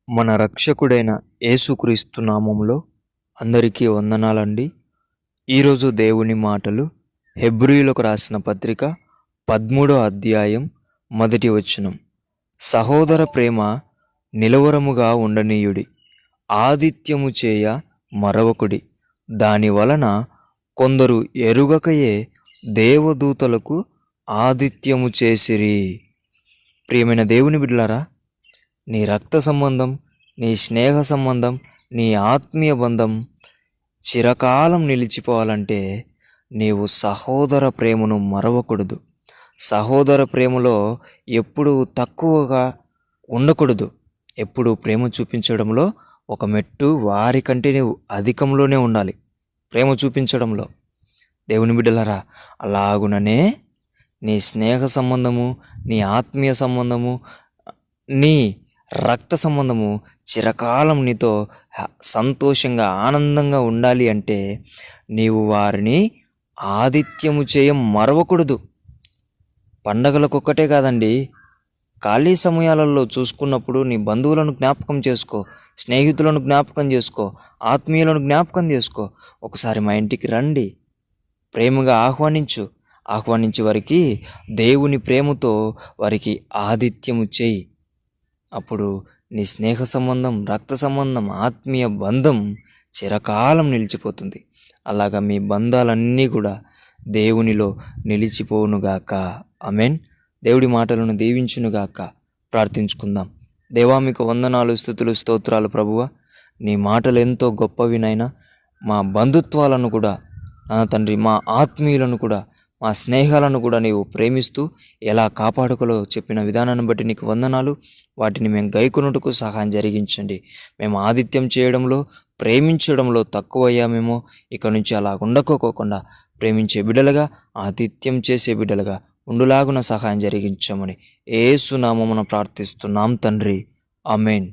మన రక్షకుడైన యేసుక్రీస్తు నామములో అందరికీ వందనాలండి. ఈరోజు దేవుని మాటలు హెబ్రీయులకు రాసిన పత్రిక 13వ అధ్యాయం 1వ వచనం. సహోదర ప్రేమ నిలవరముగా ఉండనీయుడి, ఆదిత్యము చేయ మరవకుడి, దాని వలన కొందరు ఎరుగకయే దేవదూతలకు ఆదిత్యము చేసిరి. ప్రియమైన దేవుని బిడ్డలారా, నీ రక్త సంబంధం, నీ స్నేహ సంబంధం, నీ ఆత్మీయ బంధం చిరకాలం నిలిచిపోవాలంటే నీవు సహోదర ప్రేమను మరవకూడదు. సహోదర ప్రేమలో ఎప్పుడు తక్కువగా ఉండకూడదు. ఎప్పుడు ప్రేమ చూపించడంలో ఒక మెట్టు వారికంటే నీవు అధికంలోనే ఉండాలి. ప్రేమ చూపించడంలో దేవుని బిడ్డలారా, అలాగుననే నీ స్నేహ సంబంధము, నీ ఆత్మీయ సంబంధము, నీ రక్త సంబంధము చిరకాలం నీతో సంతోషంగా ఆనందంగా ఉండాలి అంటే నీవు వారిని ఆతిథ్యము చేయ మరవకూడదు. పండగలకొక్కటే కాదండి, ఖాళీ సమయాలలో చూసుకున్నప్పుడు నీ బంధువులను జ్ఞాపకం చేసుకో, స్నేహితులను జ్ఞాపకం చేసుకో, ఆత్మీయులను జ్ఞాపకం చేసుకో. ఒకసారి మా ఇంటికి రండి, ప్రేమగా ఆహ్వానించి వారికి దేవుని ప్రేమతో వారికి ఆతిథ్యము చేయి. అప్పుడు నీ స్నేహ సంబంధం, రక్త సంబంధం, ఆత్మీయ బంధం చిరకాలం నిలిచిపోతుంది. అలాగా మీ బంధాలన్నీ కూడా దేవునిలో నిలిచిపోవునుగాక. ఆమేన్. దేవుడి మాటలను దీవించునుగాక. ప్రార్థించుకుందాం. దేవా, మీకు వందనాలు, స్తుతులు, స్తోత్రాలు ప్రభువా. నీ మాటలు ఎంతో గొప్పవినైనా మా బంధుత్వాలను కూడా నా తండ్రి, మా ఆత్మీయులను కూడా, మా స్నేహాలను కూడా నీవు ప్రేమిస్తూ ఎలా కాపాడుకోలో చెప్పిన విధానాన్ని బట్టి నీకు వందనాలు. వాటిని మేము గైకొనుటకు సహాయం జరిగించండి. మేము ఆతిథ్యం చేయడంలో, ప్రేమించడంలో తక్కువయ్యామేమో. ఇక నుంచి అలా ఉండకోకుండా ప్రేమించే బిడ్డలుగా, ఆతిథ్యం చేసే బిడ్డలుగా ఉండులాగున సహాయం జరిగించమని యేసు నామమున ప్రార్థిస్తున్నాం తండ్రి. ఆమేన్.